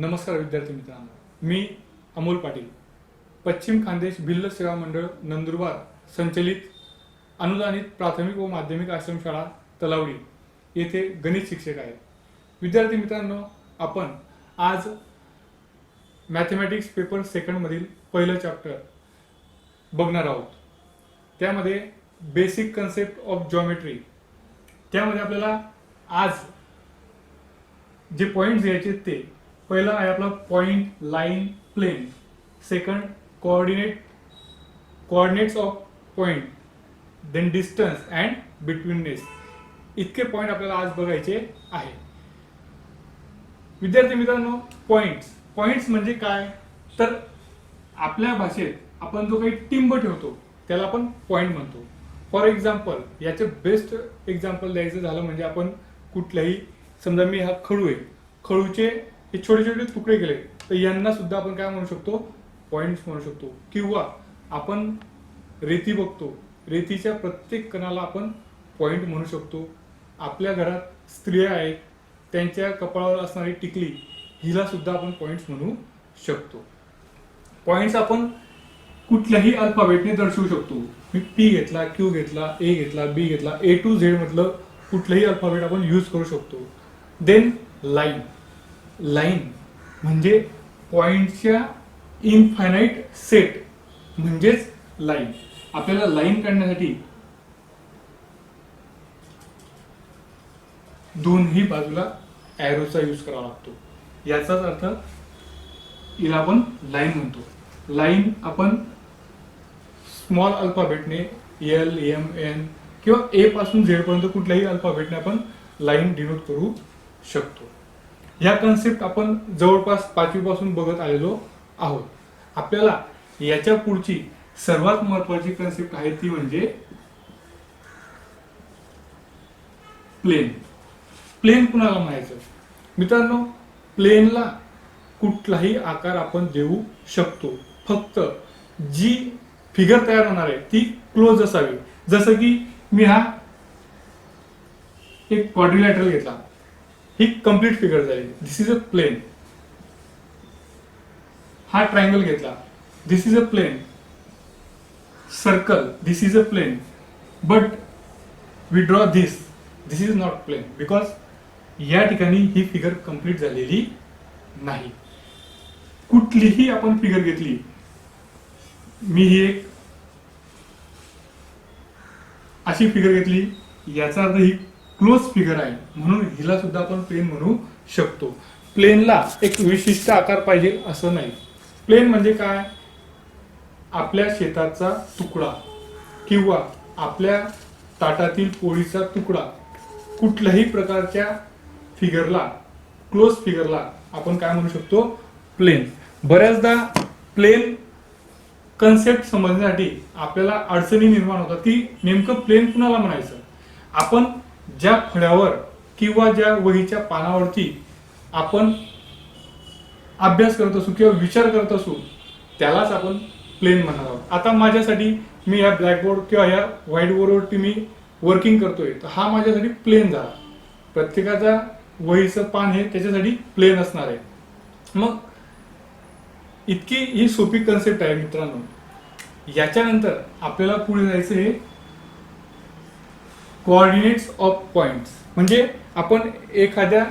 नमस्कार विद्यार्थी मित्रांनो, मी अमोल पाटील, पश्चिम खानदेश भिल्ल सेवा मंडळ नंदुरबार संचलित अनुदानित प्राथमिक व माध्यमिक आश्रमशाळा तलावडी येथे गणित शिक्षक आहे। विद्यार्थी मित्रांनो, आपण आज मॅथमॅटिक्स पेपर सेकंड मधील पहिलं चॅप्टर बघणार आहोत। त्यामध्ये बेसिक कन्सेप्ट ऑफ जॉमेट्री, त्यामध्ये आपल्याला आज जे पॉइंट्स घ्यायचे ते पहिला आहे आपला point, line, plane. Second coordinates of point, then distance and betweenness. इतके पॉइंट आपल्याला आज बघायचे आहे। विद्यार्थी मित्रांनो, पॉइंट्स म्हणजे काय, तर आपल्या भाषेत आपण जो काही टिंब ठेवतो त्याला आपण पॉइंट म्हणतो। फॉर एक्झाम्पल, याचे बेस्ट एक्झाम्पल द्यायचं झालं म्हणजे आपण कुठल्याही, समजा मी हा खडू आहे, खडूचे हे छोटे छोटे तुकडे केले तर यांना सुद्धा आपण काय म्हणू शकतो, पॉइंट्स म्हणू शकतो। किंवा आपण रेती बघतो, रेतीच्या प्रत्येक कणाला आपण पॉइंट म्हणू शकतो। आपल्या घरात स्त्रिया आहेत, त्यांच्या कपाळावर असणारी टिकली हिला सुद्धा आपण पॉइंट्स म्हणू शकतो। पॉइंट्स आपण कुठल्याही अल्फाबेटने दर्शवू शकतो। मी पी घेतला, क्यू घेतला, ए घेतला, बी घेतला, ए टू झेड मधलं कुठलंही अल्फाबेट आपण यूज करू शकतो। देन लाईन म्हणजे पॉइंटच्या इनफायनाइट सेट म्हणजेच लाईन। आपल्याला लाईन काढण्यासाठी दोन्ही बाजूला एरोचा यूज करावा लागतो। याचाच अर्थ हिला आपण लाईन म्हणतो। लाईन आपण स्मॉल अल्फाबेटने एल, एम, एन किंवा ए पासून झेड पर्यंत कुठल्याही अल्फाबेटने आपण लाईन डिनोट करू शकतो। या कन्सेप्ट आपण जवळपास 5वी पासून बघत आलेलो आहोत। आपल्याला याच्या पुढची सर्वात महत्त्वाची कन्सेप्ट आहे ती म्हणजे प्लेन। प्लेन कुणाला म्हणायचं मित्रांनो, प्लेनला कुठलाही आकार आपण देऊ शकतो, फक्त जी फिगर तयार होणार आहे ती क्लोज असावी। जसं की मी हा एक क्वाड्रिलॅटरल घेतला, ही कंप्लीट फिगर झाली, दिस इज अ प्लेन। हा ट्रायंगल घेतला, this is a plane. Circle, this is a plane. But we draw this is not plane, because या ठिकाणी ही फिगर कंप्लीट झालेली नाही। कुठलीही आपण फिगर घेतली, मी ही एक अशी फिगर घेतली, याचा अर्थ ही क्लोज फिगर आहे, म्हणून हिला सुद्धा आपण प्लेन म्हणू शकतो। प्लेनला एक विशिष्ट आकार पाहिजे असं नाही। प्लेन म्हणजे काय, आपल्या शेताचा तुकडा किंवा आपल्या ताटातील पोळीचा तुकडा, कुठल्याही प्रकारच्या फिगरला, क्लोज फिगरला आपण काय म्हणू शकतो, प्लेन। बऱ्याचदा प्लेन कन्सेप्ट समजण्यासाठी आपल्याला अडचणी निर्माण होतात की नेमकं प्लेन कुणाला म्हणायचं। आपण ज्या फळ्यावर किंवा ज्या वहीच्या पानावरती आपण अभ्यास करत असू किंवा विचार करत असू त्यालाच आपण प्लेन म्हणणार आहोत। आता माझ्यासाठी मी या ब्लॅकबोर्ड किंवा या व्हाईट बोर्डवरती मी वर्किंग करतोय, तर हा माझ्यासाठी प्लेन झाला। प्रत्येकाचा वहीचं पान हे त्याच्यासाठी प्लेन असणार आहे। मग इतकी ही सोपी कन्सेप्ट आहे मित्रांनो। याच्यानंतर आपल्याला पुढे जायचं आहे कोऑर्डिनेट्स ऑफ पॉइंट्स, म्हणजे आपण एखाद्या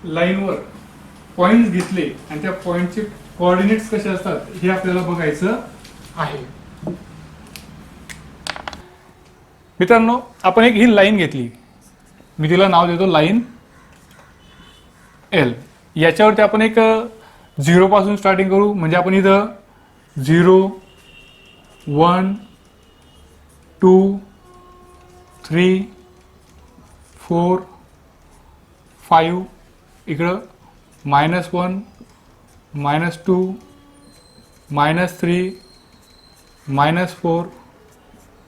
लाईनवर पॉइंट्स घेतले आणि त्या पॉइंटचे कोऑर्डिनेट्स कसे असतात हे आपल्याला बघायचं आहे। मित्रांनो, आपण एक ही लाईन घेतली, मी तिला नाव देतो लाईन एल। याच्यावरती आपण एक 0 पासून स्टार्टिंग करू, म्हणजे आपण इथं 0, 1, 2, 3, 4, 5, इकडं -1, -2, -3, -4,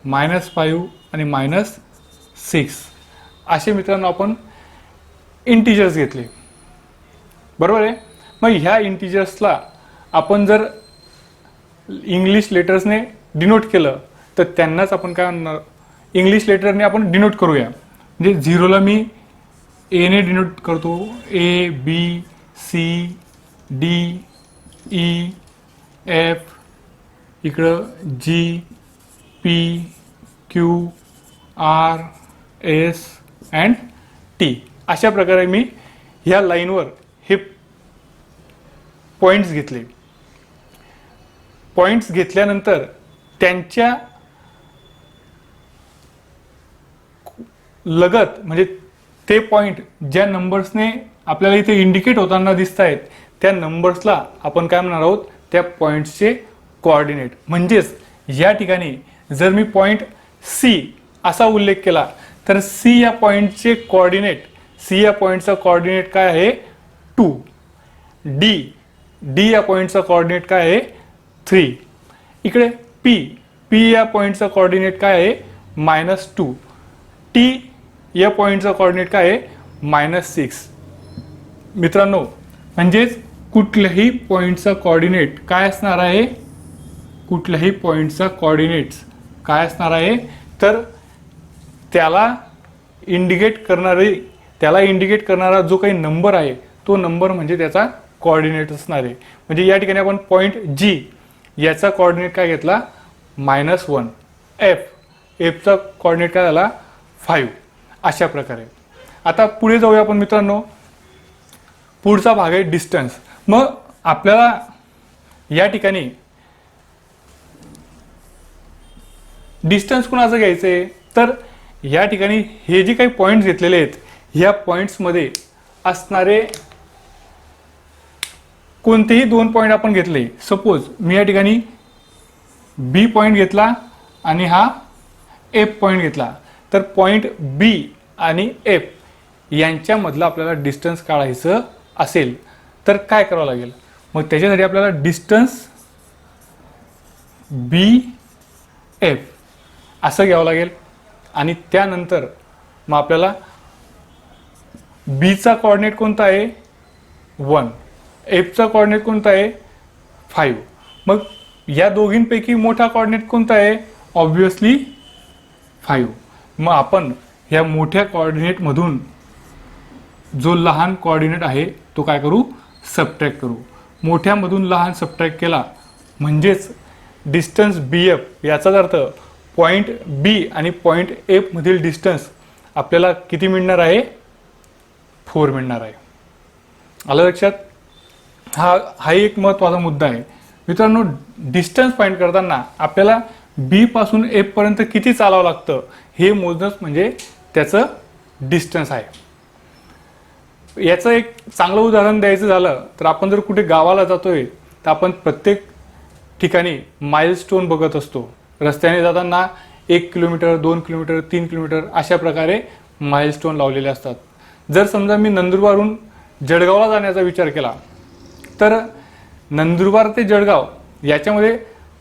-5 आणि -6 असे मित्रांनो आपण इंटिजर्स घेतले, बरोबर आहे। मग ह्या इंटिजर्सला आपण जर इंग्लिश लेटर्सने डिनोट केलं तर त्यांनाच आपण काय म्हणणार, इंग्लिश लेटरने आपण डिनोट करूया। म्हणजे 0ला मी ए ने डिनोट करतो, A, B, C, D E F, इकडं G P Q R S and T, अशा प्रकारे मी ह्या लाईनवर हे पॉईंट्स घेतले. पॉईंट्स घेतल्यानंतर त्यांच्या लगत म्हणजे ते पॉईंट ज्या नंबर्सने आपल्याला इथे इंडिकेट होताना दिसत आहेत त्या नंबर्सला आपण काय म्हणणार आहोत, त्या पॉईंट्सचे कोऑर्डिनेट. म्हणजेच या ठिकाणी जर मी पॉईंट सी असा उल्लेख केला तर सी या पॉईंटचे कोऑर्डिनेट, सी या पॉईंटचा कोऑर्डिनेट काय आहे 2. डी या पॉईंटचा कोऑर्डिनेट काय आहे 3. इकडे पी या पॉईंटचा कोऑर्डिनेट काय आहे -2. टी या पॉईंटचा कोऑर्डिनेट काय आहे -6. मित्रांनो, म्हणजेच कुठल्याही पॉईंटचा कोऑर्डिनेट काय असणार आहे, कुठल्याही पॉईंटचा कोऑर्डिनेट्स काय असणार आहे तर त्याला इंडिकेट करणारा जो काही नंबर आहे तो नंबर म्हणजे त्याचा कोऑर्डिनेट असणार आहे. म्हणजे या ठिकाणी आपण पॉईंट जी याचा कोऑर्डिनेट काय घेतला -1. एफचा कोऑर्डिनेट काय झाला 5. अशा प्रकारे. आता पुढे जाऊया आपण मित्रांनो. पुढचा भाग आहे डिस्टन्स. मग आपल्याला या ठिकाणी डिस्टन्स कुणाचं घ्यायचंय तर या ठिकाणी हे जे काही पॉईंट्स घेतलेले आहेत ह्या पॉईंट्समध्ये असणारे कोणतेही 2 पॉईंट आपण घेतले. सपोज मी या ठिकाणी बी पॉईंट घेतला आणि हा एफ पॉईंट घेतला तर पॉईंट बी आणि एफ यांच्यामधलं आपल्याला डिस्टन्स काढायचं असेल तर काय करावं लागेल. मग त्याच्यासाठी आपल्याला डिस्टन्स बी एफ असं घ्यावं लागेल आणि त्यानंतर मग आपल्याला बीचा कोऑर्डिनेट कोणता आहे 1, एफचा कोऑर्डिनेट कोणता आहे 5. मग या दोघींपैकी मोठा कोऑर्डिनेट कोणता आहे ऑब्विसली 5. मग आपण ह्या मोठ्या कोऑर्डिनेटमधून जो लहान कोऑर्डिनेट आहे तो काय करू सबट्रॅक्ट करू. मोठ्यामधून लहान सबट्रॅक्ट केला म्हणजेच डिस्टन्स बी एफ याचाच अर्थ पॉईंट बी आणि पॉईंट एफ मधील डिस्टन्स आपल्याला किती मिळणार आहे 4 मिळणार आहे. आलं लक्षात. हा एक महत्त्वाचा मुद्दा आहे मित्रांनो. डिस्टन्स फाइंड करताना आपल्याला बी पासून एफ पर्यंत किती चालावं लागतं हे मोजणंच म्हणजे त्याचं डिस्टन्स आहे. याचं एक चांगलं उदाहरण द्यायचं झालं तर आपण जर कुठे गावाला जातोय तर आपण प्रत्येक ठिकाणी माइलस्टोन बघत असतो. रस्त्याने जाताना 1 किलोमीटर 2 किलोमीटर 3 किलोमीटर अशा प्रकारे माइलस्टोन लावलेले असतात. जर समजा मी नंदुरबारहून जळगावला जाण्याचा विचार केला तर नंदुरबार ते जळगाव याच्यामध्ये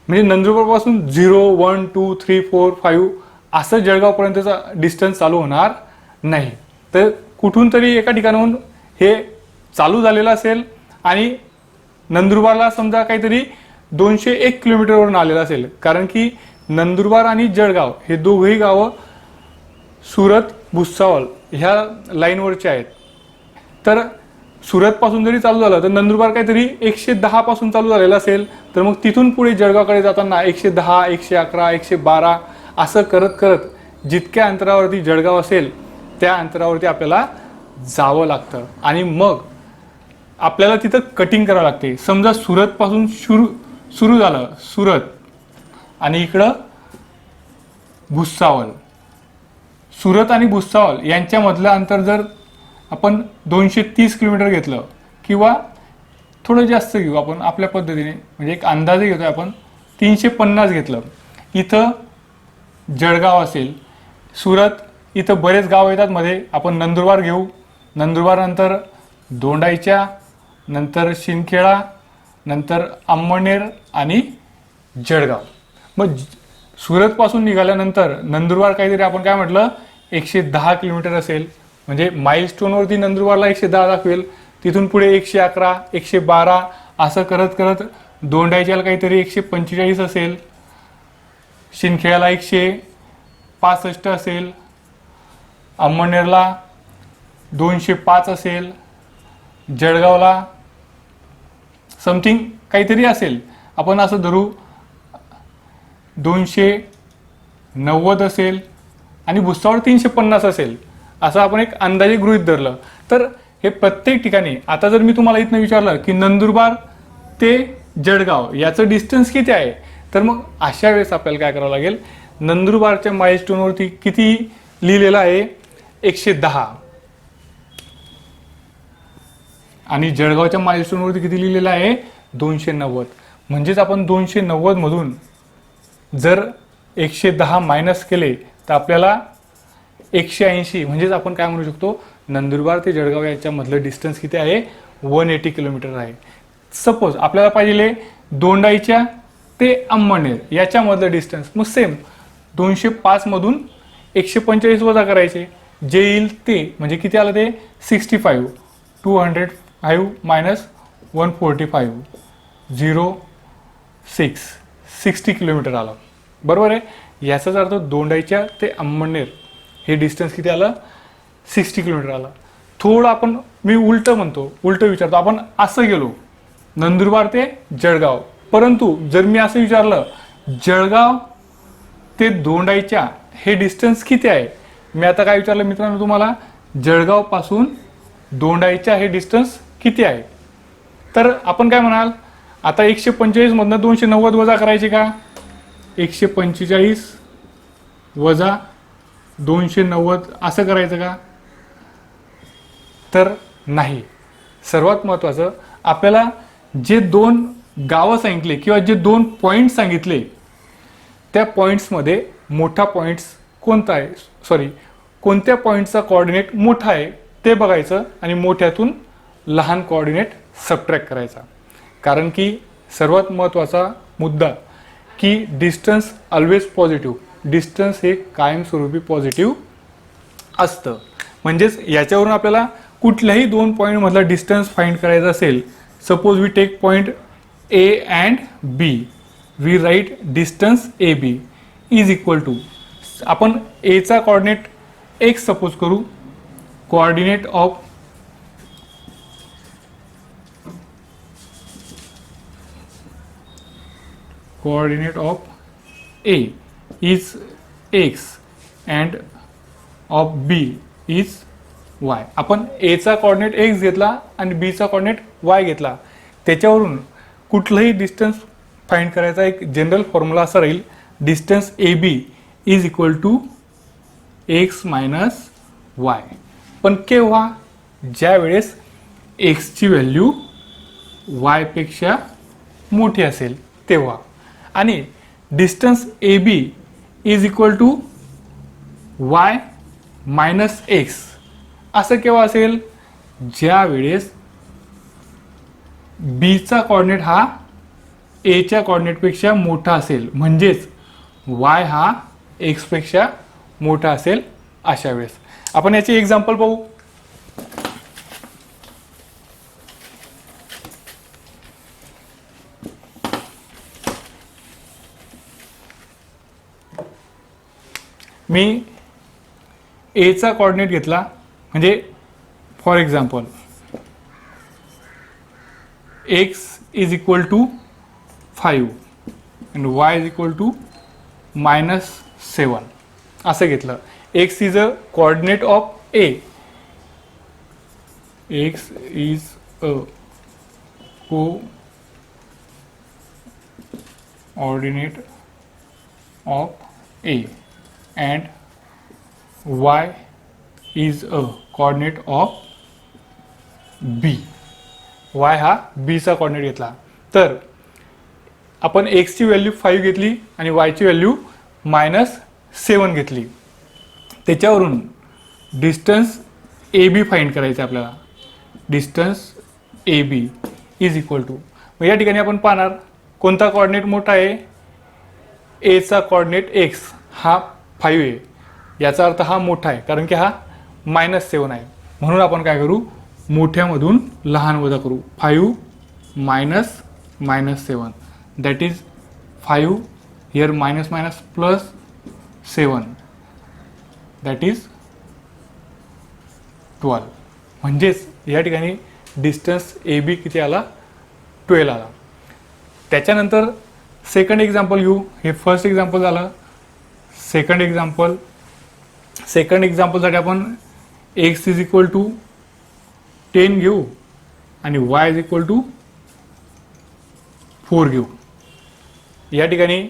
म्हणजे नंदुरबारपासून 0 1 2 3 4 5 असं जळगावपर्यंतचा डिस्टन्स चालू होणार नाही. तर कुठून तरी एका ठिकाणाहून हे चालू झालेलं असेल आणि नंदुरबारला समजा काहीतरी 201 किलोमीटरवरून आलेलं असेल. कारण की नंदुरबार आणि जळगाव हे दोघंही गावं सुरत भुसावळ ह्या लाईनवरचे आहेत. तर सुरतपासून जरी चालू झालं तर नंदुरबार काहीतरी 110 पासून चालू झालेलं असेल तर मग तिथून पुढे जळगावकडे जाताना 110 111 112 असं करत करत जितक्या अंतरावरती जळगाव असेल त्या अंतरावरती आपल्याला जावं लागतं आणि मग आपल्याला तिथं कटिंग करावं लागते. समजा सुरतपासून सुरू झालं सुरत आणि इकडं भुसावळ. सुरत आणि भुसावळ यांच्यामधलं अंतर जर आपण 230 किलोमीटर घेतलं किंवा थोडं जास्त घेऊ आपण आपल्या पद्धतीने म्हणजे एक अंदाजे घेतोय आपण 350 घेतलं. इथं जळगाव असेल, सुरत इथं बरेच गाव येतात मध्ये. आपण नंदुरबार घेऊ. नंदुरबार नंतर दोंडाईच्या, नंतर शिंदखेडा, नंतर अंमळनेर आणि जळगाव. मग सुरतपासून निघाल्यानंतर नंदुरबार काहीतरी आपण काय म्हटलं 110 किलोमीटर असेल. म्हणजे माइलस्टोनवरती नंदुरबारला 110 दाखवेल. तिथून पुढे 111 112 असं करत करत दोंडाईच्याला काहीतरी 145 असेल, शिंदखेड्याला 165 असेल, अंमळनेरला 205 असेल, जळगावला समथिंग काहीतरी असेल, आपण असं धरू 290 असेल आणि भुसावळ 350 असेल, असं आपण एक अंदाजे गृहीत धरलं, तर हे प्रत्येक ठिकाणी आता जर मी तुम्हाला इथनं विचारलं की नंदुरबार ते जळगाव याचं डिस्टन्स किती आहे, तर मग अशा वेळेस आपल्याला काय करावं लागेल, नंदुरबारच्या माइलस्टोनवरती किती लिहिलेलं आहे 110 आणि जळगावच्या माइलस्टोनवरती किती लिहिलेलं आहे 290. म्हणजेच आपण 290 मधून जर 110 मायनस केले तर आपल्याला 180, म्हणजेच आपण काय म्हणू शकतो, नंदुरबार ते जळगाव याच्यामधलं डिस्टन्स किती आहे 180 किलोमीटर आहे. सपोज आपल्याला पाहिजे दोंडाईच्या ते अंमळनेर याच्यामधलं डिस्टन्स, मग सेम 205 मधून 145 वजा करायचे, जे येईल ते म्हणजे किती आलं ते 65, 205 मायनस 145 06 60 किलोमीटर आलं. बरोबर आहे. याचाच अर्थ दोंडाईच्या ते अंमळनेर हे डिस्टन्स किती आलं 60 किलोमीटर आलं. थोडं आपण मी उलटं म्हणतो, उलटं विचारतो, आपण असं गेलो नंदुरबार ते जळगाव, परंतु जर मी असं विचारलं जळगाव ते दोंडाईच्या हे डिस्टन्स किती आहे, मी आता काय विचारलं मित्रांनो तुम्हाला, जळगाव पासून दोंडाईच्या हे डिस्टन्स किती आहे, तर आपण काय म्हणाल, आता 145 मधनं 290 वजा करायचे का, 145 वजा 290 असं करायचं का, तर नाही. सर्वात महत्त्वाचं आपल्याला जे दोन गावं सांगितले किंवा जे दोन पॉईंट सांगितले त्या पॉईंट्समध्ये मोठा पॉईंट्स कोणता आहे, सॉरी कोणत्या पॉईंटचा कोऑर्डिनेट मोठा आहे ते बघायचं आणि मोठ्यातून लहान कोऑर्डिनेट सबट्रॅक्ट करायचा. कारण की सर्वात महत्त्वाचा मुद्दा की डिस्टन्स ऑलवेज पॉझिटिव्ह, डिस्टन्स हे कायमस्वरूपी पॉझिटिव्ह असतं. म्हणजेच याच्यावरून आपल्याला कुठल्याही दोन पॉईंटमधला डिस्टन्स फाइंड करायचा असेल, suppose we take point A and B, we write distance A B is equal to, आपण एचा कोऑर्डिनेट एक्स सपोज करू, coordinate of A is x and of B is y. आपण A चा coordinate x घेतला आणि B चा coordinate y घेतला, त्याच्यावरून कुठलंही डिस्टन्स फाइंड करायचा एक जनरल फॉर्म्युला असा राहील, distance AB is equal to x minus y. पण केव्हा, ज्या वेळेस x ची व्हॅल्यू y पेक्षा मोठी असेल तेव्हा. आणि distance A B is equal to Y minus X असं केव्हा असेल, ज्या वेळेस बीचा कोऑर्डिनेट हा एच्या कोऑर्डिनेटपेक्षा मोठा असेल, म्हणजेच वाय हा एक्स पेक्षा मोठा असेल. अशा वेळेस आपण याचे एक्झाम्पल पाहू. मी एचा कोऑर्डिनेट घेतला, म्हणजे for example x is equal to 5 and y is equal to -7 असं घेतलं. X is a coordinate of A, x is a coordinate of A and y is a coordinate of b. y हा b चा coordinate घेतला, तर आपण x ची value 5 घेतली आणि y ची व्हॅल्यू -7 घेतली. त्याच्यावरून डिस्टन्स ए बी फाइंड करायचं आपल्याला. Distance A B is equal to, मग या ठिकाणी आपण पाहणार कोणता कोऑर्डिनेट मोठा आहे, ए चा कोऑर्डिनेट x हा 5 आहे, याचा अर्थ हा मोठा आहे कारण की हा -7 आहे. म्हणून आपण काय करू, मोठ्यामधून लहान वजा करू. 5 -7 that is 5 here minus plus 7 that is 12. म्हणजेच या ठिकाणी डिस्टन्स ए बी किती आला 12 आला. त्याच्यानंतर सेकंड एक्झाम्पल घेऊ. हे फर्स्ट एक्झाम्पल झालं. सेकंड एक्झाम्पलसाठी आपण x इज इक्वल टू 10 घेऊ आणि y इज इक्वल टू 4 घेऊ. या ठिकाणी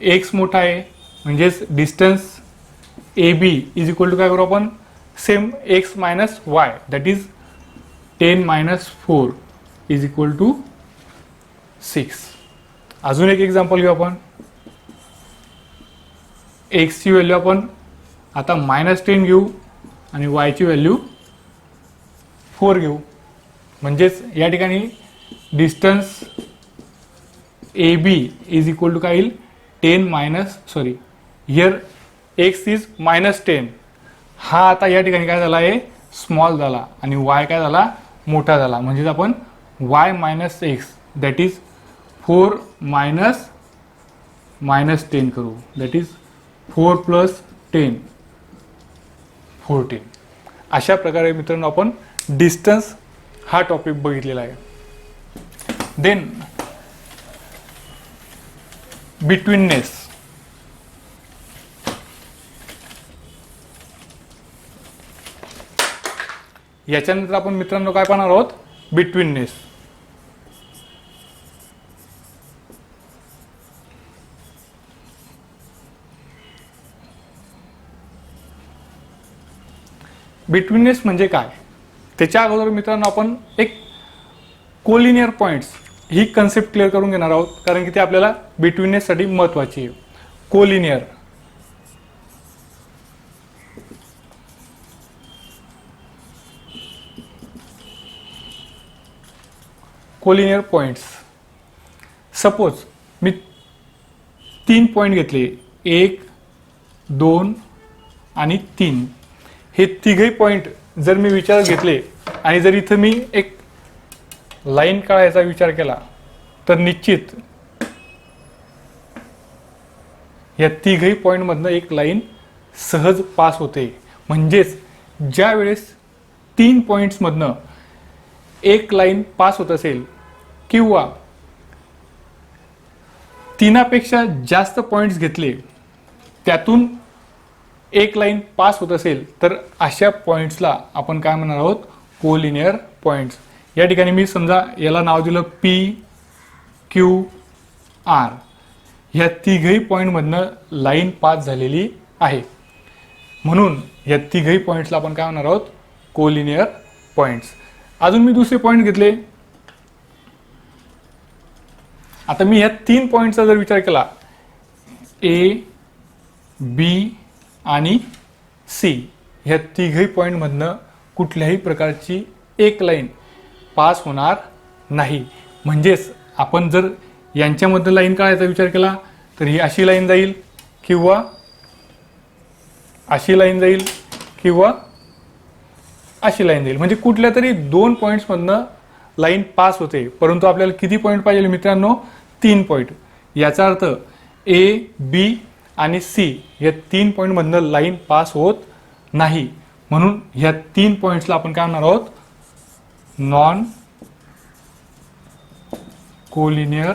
x मोठा आहे म्हणजेच distance AB is equal to काय करू आपण, same x minus y, that is 10 minus 4 is equal to 6. अजून एक एक्झाम्पल घेऊ आपण. x ची व्हॅल्यू आपण आता -10 घेऊ आणि y ची व्हॅल्यू 4 घेऊ. म्हणजेच या ठिकाणी distance AB is equal to काय येईल, 10 minus sorry here x is -10. हा आता या ठिकाणी काय झाला आहे, स्मॉल झाला आणि y काय झाला, मोठा झाला. म्हणजेच आपण y minus x that is 4 minus -10 करू, दॅट इज 4 प्लस 10 14. अशा प्रकारे मित्रांनो आपण डिस्टन्स हा टॉपिक बघितलेला आहे. Then betweenness. याच्यानंतर आपण मित्रांनो काय पाहणार आहोत, बिटवीननेस. बिटवीननेस म्हणजे काय, त्याच्या अगोदर मित्रांनो आपण एक कोलिनियर पॉइंट्स ही कन्सेप्ट क्लिअर करून घेणार आहोत, कारण की ते आपल्याला बिटवीननेससाठी महत्त्वाची आहे. Collinear points. सपोज मी 3 पॉइंट घेतले, 1 2 आणि 3. हे तिघही पॉइंट जर मी विचारात घेतले आणि जर इथं मी एक लाईन काढायचा विचार केला तर निश्चित या तिघही पॉइंट मधनं एक लाईन सहज पास होते. म्हणजेच ज्या वेळेस 3 पॉइंट्स मधनं एक लाईन पास होत असेल किंवा 3पेक्षा जास्त पॉइंट्स घेतले त्यातून एक लाईन पास होत असेल तर अशा पॉइंट्सला आपण काय म्हणणार आहोत, कोलिनियर पॉइंट्स. या ठिकाणी मी समजा याला नाव दिलं PQR. ह्या तिघही पॉइंट मधनं लाईन पास झालेली आहे, म्हणून या तिघही पॉइंट्सला आपण काय म्हणणार आहोत, कोलिनियर पॉइंट्स. अजून मी दुसरे पॉइंट घेतले. आता मी ह्या 3 पॉइंटचा जर विचार केला, A B आणि C, ह्या तिघही पॉइंट मधनं कुठल्याही प्रकारची एक लाईन पास होणार नाही. म्हणजेच आपण जर यांच्यामध्ये लाईन काढायचा विचार केला तर ही अशी लाईन जाईल किंवा अशी लाईन जाईल किंवा अशी लाईन जाईल. म्हणजे कुठल्या तरी 2 पॉइंट्स मधनं लाईन पास होते. परंतु आपल्याला किती पॉइंट पाहिजे मित्रांनो, 3 पॉइंट. याचा अर्थ A B आणि C या 3 पॉइंट मधनं लाईन पास होत नाही. म्हणून ह्या 3 पॉइंट्सला आपण काय म्हणणार आहोत, नॉन कोलिनियर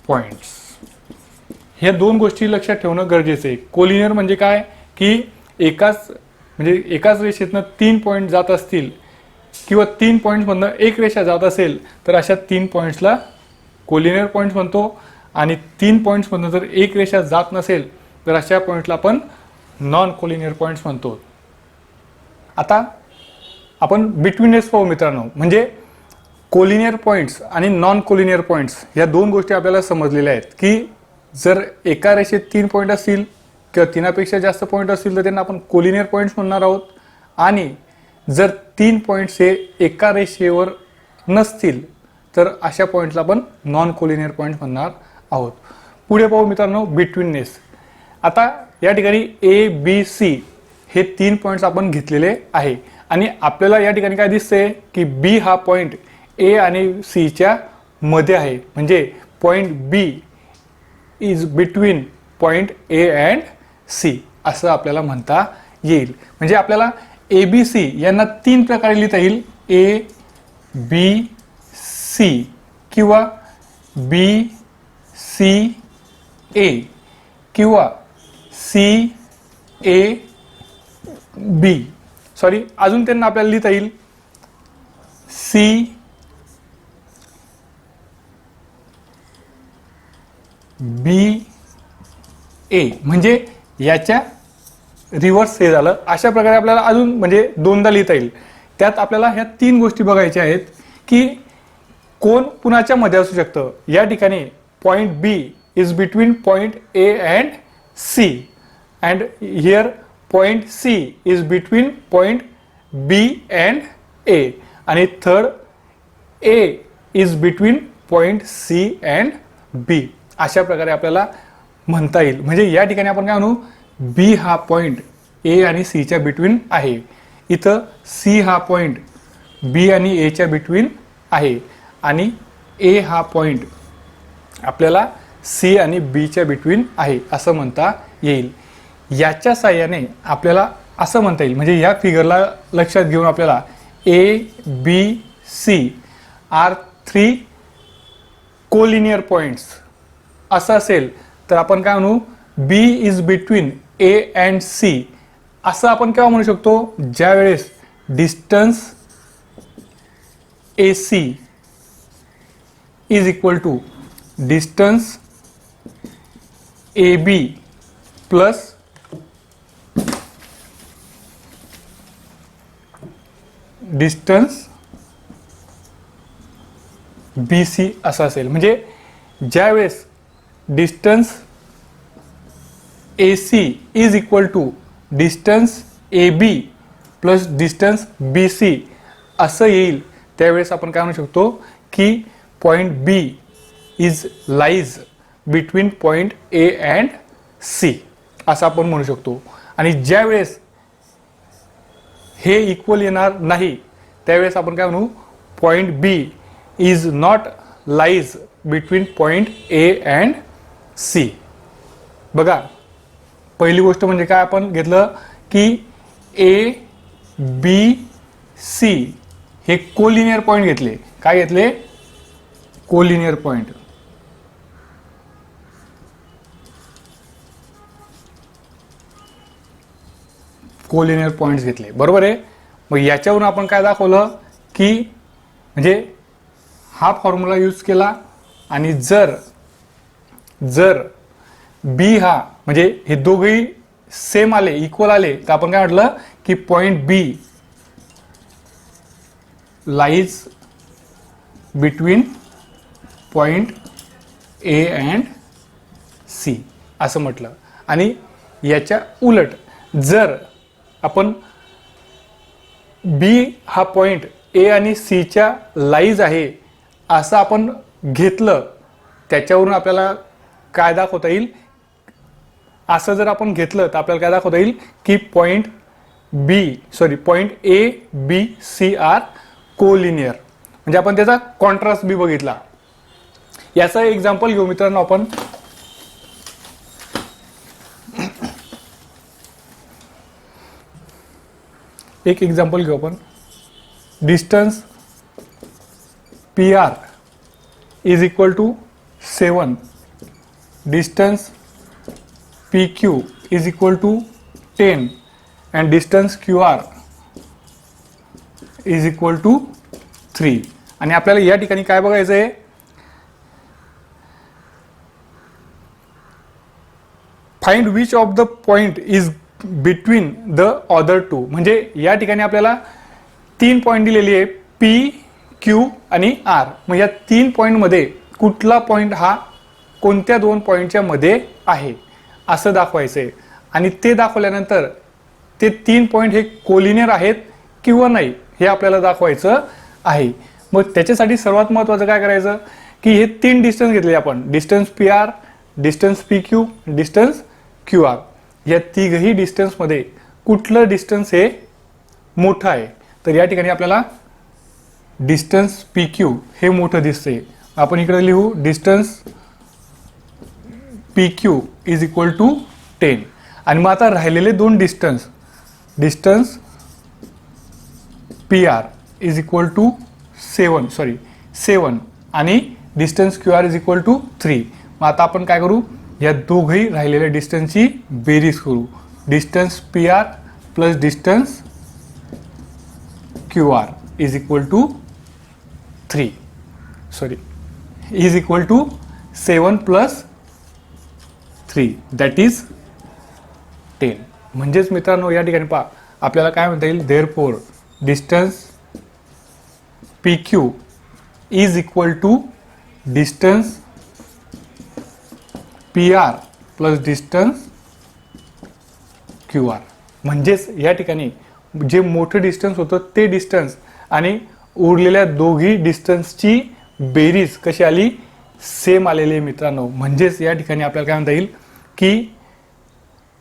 पॉइंट्स. ह्या 2 गोष्टी लक्षात ठेवणं गरजेचं आहे. कोलिनियर म्हणजे काय की एकाच रेषेतनं 3 पॉइंट जात असतील किंवा 3 पॉइंट्समधनं एक रेषा जात असेल तर अशा 3 पॉइंट्सला कोलिनियर पॉइंट्स म्हणतो. आणि 3 पॉइंट्समधनं जर एक रेषा जात नसेल तर अशा पॉइंट्सला आपण नॉन कोलिनियर पॉइंट्स म्हणतो. आता आपण बिटवीननेस पाहू मित्रांनो. म्हणजे कोलिनियर पॉइंट्स आणि नॉन कोलिनियर पॉइंट्स या 2 गोष्टी आपल्याला समजलेल्या आहेत की जर एका रेषेत 3 पॉइंट असतील किंवा 3पेक्षा जास्त पॉइंट असतील तर त्यांना आपण कोलिनियर पॉइंट्स म्हणणार आहोत. आणि जर 3 पॉइंट्स हे एका रेषेवर नसतील तर अशा पॉइंट्सला आपण नॉन कोलिनियर पॉइंट म्हणणार आहोत. पुढे पाहू मित्रांनो, बिटवीननेस. आता या ठिकाणी A B C हे 3 पॉइंट्स आपण घेतलेले आहे आणि आपल्याला या ठिकाणी काय दिसतंय की B हा पॉइंट A आणि C च्या मध्ये आहे. म्हणजे point B is between point A and C असं आपल्याला म्हणता येईल. म्हणजे आपल्याला ABC यांना 3 प्रकारे लिहिता येईल, A बी सी किंवा बी सी ए किंवा सी ए बी, सॉरी अजून त्यांना आपल्याला लिहिता येईल सी बी ए, म्हणजे याच्या रिव्हर्स हे झालं. अशा प्रकारे आपल्याला अजून म्हणजे दोनदा लिहिता येईल. त्यात आपल्याला ह्या तीन गोष्टी बघायच्या आहेत की कोण कुणाच्या मध्ये असू शकतं. या ठिकाणी point B is between point A and C and here point C is between point B and A आणि third A is between point C and B. अशा प्रकारे आपल्याला म्हणता येईल. म्हणजे या ठिकाणी आपण काय म्हणू, बी हा पॉइंट ए आणि सीच्या बिटवीन आहे, इथं सी हा पॉइंट बी आणि एच्या बिटवीन आहे आणि ए हा पॉइंट आपल्याला सी आणि बीच्या बिटवीन आहे असं म्हणता येईल. याच्या साहाय्याने आपल्याला असं म्हणता येईल, म्हणजे या फिगरला लक्षात घेऊन आपल्याला A B C are 3 collinear points असं असेल तर आपण काय म्हणू, B is between A and C असं आपण केव्हा म्हणू शकतो, ज्या वेळेस distance A C is equal to distance A B plus distance B C असं असेल. म्हणजे ज्या वेळेस distance A C is equal to distance A B plus distance B C असं येईल, त्यावेळेस आपण काय म्हणू शकतो की point B is lies between point A and C असं आपण म्हणू शकतो. आणि ज्या वेळेस हे इक्वल येणार नाही त्यावेळेस आपण काय म्हणू, point B is not lies between point A and C. बघा पहिली गोष्ट म्हणजे काय आपण घेतलं की ए बी सी हे कोलिनियर पॉइंट घेतले. काय घेतले, कोलिनियर पॉइंट. कोलिनियर पॉइंट्स घेतले, बरोबर आहे. मग याच्यावरून आपण काय दाखवलं की म्हणजे हा फॉर्म्युला यूज केला आणि जर बी हा म्हणजे हे दोघेही सेम आले, इक्वल आले, तर आपण काय म्हटलं की point B lies between point A and C असं म्हटलं. आणि याच्या उलट जर आपण बी हा पॉइंट ए आणि सीच्या लाईज आहे असं आपण घेतलं, त्याच्यावरून आपल्याला काय दाखवता येईल, असं जर आपण घेतलं तर आपल्याला काय दाखवता येईल की point A B C are collinear. म्हणजे आपण त्याचा कॉन्ट्रास्ट बी बघितला. याचं एक्झाम्पल घेऊ मित्रांनो. आपण एक एक्झाम्पल घेऊ. आपण distance P R is equal to 7, distance P Q is equal to 10 and distance Q R is equal to 3. आणि आपल्याला या ठिकाणी काय बघायचं आहे, find which of the point is between the other two. म्हणजे या ठिकाणी आपल्याला 3 पॉइंट दिलेली आहे, पी क्यू आणि आर. मग या 3 पॉइंट मध्ये कुठला पॉइंट हा कोणत्या 2 पॉइंटच्या मध्ये आहे असं दाखवायचं आहे. आणि ते दाखवल्यानंतर ते 3 पॉइंट हे कोलिनियर आहेत किंवा नाही हे आपल्याला दाखवायचं आहे. मग त्याच्यासाठी सर्वात महत्त्वाचं काय करायचं की हे 3 डिस्टन्स घेतले आपण, distance P R, distance P Q, distance Q R. या तिघही डिस्टन्समध्ये कुठलं डिस्टन्स हे मोठं आहे, तर या ठिकाणी आपल्याला डिस्टन्स पी क्यू हे मोठं दिसतंय. आपण इकडे लिहू distance P Q is equal to 10. आणि मग आता राहिलेले 2 distance P R is equal to 7 आणि distance Q R is equal to 3. मग आता आपण काय करू, या दोघही राहिलेल्या डिस्टन्सची बेरीज करू. Distance P R plus distance Q R is equal to 7 plus 3 that is 10. म्हणजेच मित्रांनो या ठिकाणी पहा आपल्याला काय म्हणता येईल, therefore distance P Q is equal to distance P R plus distance Q R. म्हणजेच या ठिकाणी जे मोठं डिस्टन्स होतं ते डिस्टन्स आणि उरलेल्या दोघी डिस्टन्सची बेरीज कशी आली, सेम आलेली आहे मित्रांनो. म्हणजेच या ठिकाणी आपल्याला काय म्हणता येईल की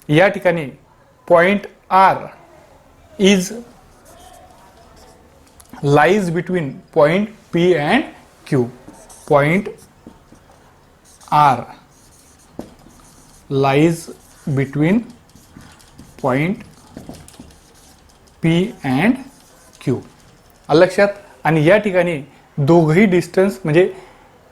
या ठिकाणी point R is lies between point P and Q. Point R lies between point P and Q. लक्षात. आणि या ठिकाणी दोघही डिस्टन्स म्हणजे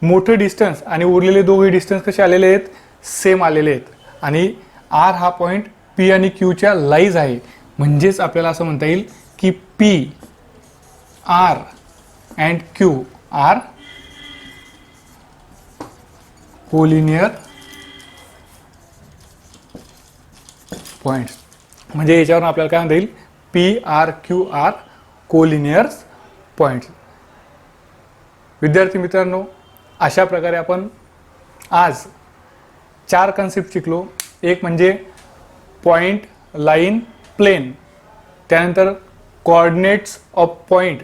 मोठं डिस्टन्स आणि उरलेले दोघही डिस्टन्स कसे आलेले आहेत, सेम आलेले आहेत. आणि आर हा पॉइंट पी आणि क्यूच्या लाईज आहे. म्हणजेच आपल्याला असं म्हणता येईल की P R and Q R collinear points. म्हणजे याच्यावरून आपल्याला काय म्हणता येईल, P R Q R collinear points. विद्यार्थी मित्रांनो, अशा प्रकारे आपण आज 4 कन्सेप्ट शिकलो. एक म्हणजे पॉइंट, लाईन, प्लेन, त्यानंतर coordinates of point,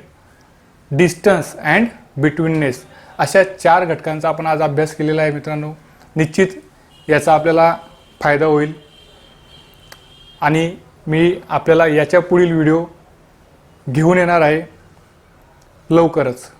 distance and betweenness. अशा 4 घटकांचा आपण आज अभ्यास केलेला आहे मित्रांनो. निश्चित याचा आपल्याला फायदा होईल आणि मी आपल्याला याच्या पुढील व्हिडिओ घेऊन येणार आहे लवकरच.